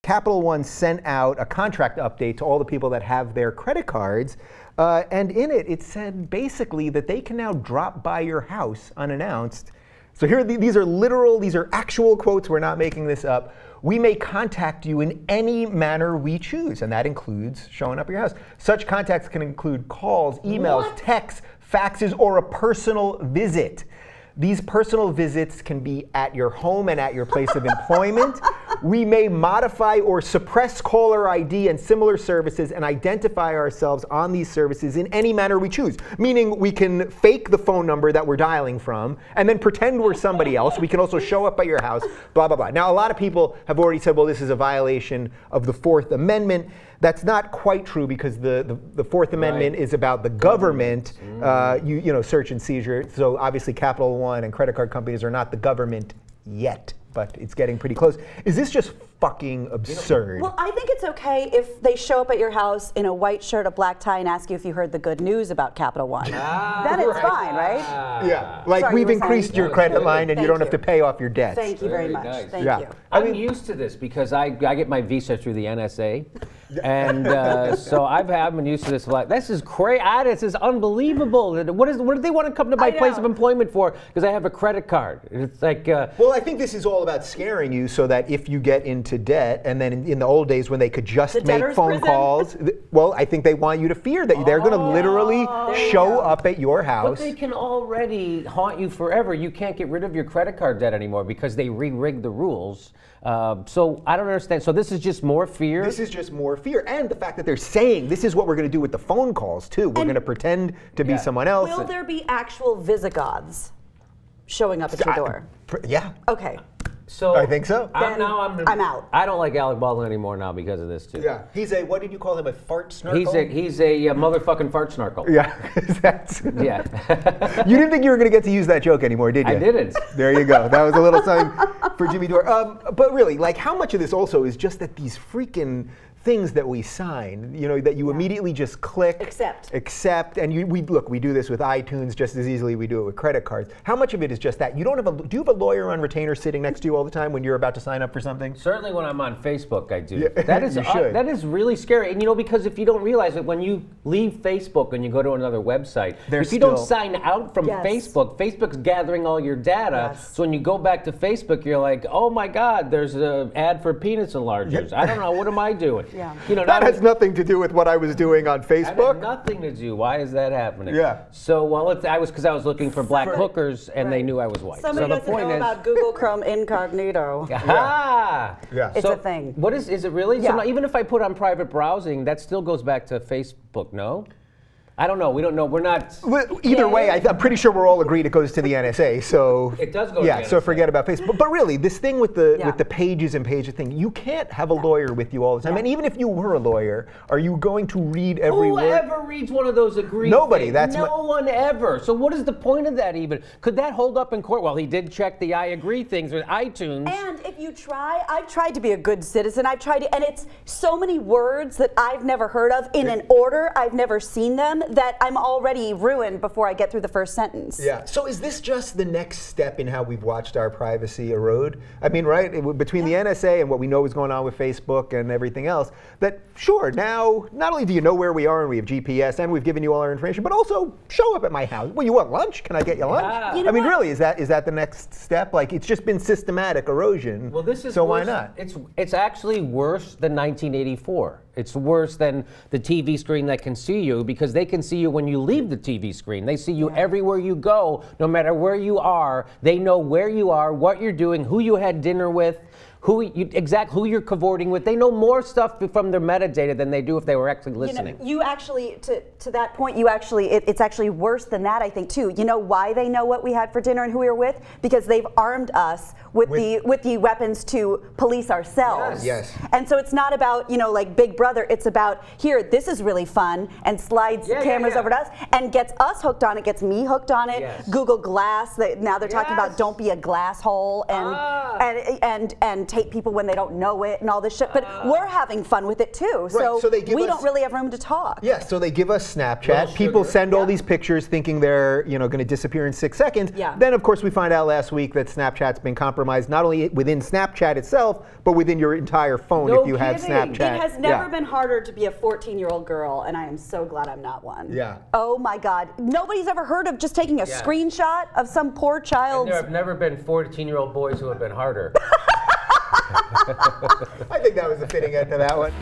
Capital One sent out a contract update to all the people that have their credit cards. And in it, it said basically that they can now drop by your house unannounced. So here, these are literal, these are actual quotes. We're not making this up. We may contact you in any manner we choose, and that includes showing up at your house. Such contacts can include calls, emails, texts, faxes, or a personal visit. These personal visits can be at your home and at your place of employment. We may modify or suppress caller ID and similar services and identify ourselves on these services in any manner we choose. Meaning we can fake the phone number that we're dialing from and then pretend we're somebody else. We can also show up at your house, blah, blah, blah. Now, a lot of people have already said, well, this is a violation of the Fourth Amendment. That's not quite true because the Fourth Amendment is about the government, you know, search and seizure. So obviously Capital One and credit card companies are not the government yet, but it's getting pretty close. Is this just fucking absurd? Well, I think it's okay if they show up at your house in a white shirt, a black tie, and ask you if you heard the good news about Capital One. That is fine, right? Yeah, like Sorry, we've increased your credit line and you don't have to pay off your debts. Thank you very much. Thank you. I'm used to this because I get my visa through the NSA. And so I've been used to this. Like, this is crazy. This is unbelievable. What do they want to come to my place of employment for? Because I have a credit card. It's like. Well, I think this is all about scaring you so that if you get into debt, and then in the old days when they could just make phone calls, well, I think they want you to fear that they're going to literally show up at your house. But they can already haunt you forever. You can't get rid of your credit card debt anymore because they re-rigged the rules. So I don't understand. So this is just more fear? This is just more fear. And the fact that they're saying this is what we're going to do with the phone calls, too. We're going to pretend to be someone else. Will there be actual Visigoths showing up at your door? Yeah. Okay. So I think so. I'm out. I don't like Alec Baldwin anymore now because of this, too. Yeah. He's a, what did you call him, a fart snarkle? He's a motherfucking fart snarkle. Yeah. That's yeah. You didn't think you were going to get to use that joke anymore, did you? I didn't. There you go. That was a little something for Jimmy Dore. But really, like, how much of this also is just that these freaking things that we sign, you know, that you immediately just click, accept, and we do this with iTunes just as easily we do it with credit cards. How much of it is just that? You don't have do you have a lawyer on retainer sitting next to you all the time when you're about to sign up for something? Certainly when I'm on Facebook, I do. Yeah, that is really scary. And you know, because if you don't realize it, when you leave Facebook and you go to another website, if you don't sign out from Facebook, Facebook's gathering all your data. So when you go back to Facebook, you're like, oh my God, there's an ad for penis enlargers. I don't know, what am I doing? Yeah. You know, that has nothing to do with what I was doing on Facebook. That had nothing to do. Why is that happening? Yeah. So, well, because I was looking for black hookers and they knew I was white. Somebody doesn't know about Google Chrome Incognito. It's a thing. What is it really? Yeah. So even if I put on private browsing, that still goes back to Facebook, no? I don't know. We don't know. We're not. Either way, I'm pretty sure we're all agreed it goes to the NSA. So it does go to the NSA. So forget about Facebook. But really, this thing with the pages and pages thing, you can't have a lawyer with you all the time. And even if you were a lawyer, are you going to read every word? Who ever reads one of those agreed Nobody. Things? No one ever. So what is the point of that even? Could that hold up in court? Well, he did check the I agree things with iTunes. And if you try, I've tried to be a good citizen. I've tried to, and it's so many words that I've never heard of in an order. I've never seen them that I'm already ruined before I get through the first sentence. Yeah. So is this just the next step in how we've watched our privacy erode? I mean, right, between the NSA and what we know is going on with Facebook and everything else, that sure, now, not only do you know where we are and we have GPS and we've given you all our information, but also show up at my house. Well, you want lunch? Can I get you lunch? You know I mean, really, is that the next step? Like, it's just been systematic erosion. Well, this is so worse. Why not? It's actually worse than 1984. It's worse than the TV screen that can see you because they can see you when you leave the TV screen. They see you everywhere you go, no matter where you are. They know where you are, what you're doing, who you had dinner with, who you're cavorting with. They know more stuff from their metadata than they do if they were actually listening. You actually, to that point, it's actually worse than that, I think, too. You know why they know what we had for dinner and who we were with? Because they've armed us with the weapons to police ourselves. Yes. And so it's not about, you know, like Big Brother. It's about, here, this is really fun, and slides cameras over to us and gets us hooked on it, gets me hooked on it. Google Glass. Now they're talking about don't be a glass hole and hate people when they don't know it and all this shit. But we're having fun with it too. So, so they give we us, don't really have room to talk. Yeah, so they give us Snapchat. People send all these pictures thinking they're going to disappear in 6 seconds. Yeah. Then, of course, we find out last week that Snapchat's been compromised not only within Snapchat itself, but within your entire phone if you have Snapchat. It has never been harder to be a 14-year-old girl, and I am so glad I'm not one. Yeah. Oh my God. Nobody's ever heard of just taking a screenshot of some poor child's. There have never been 14-year-old boys who have been harder. I think that was a fitting end to that one.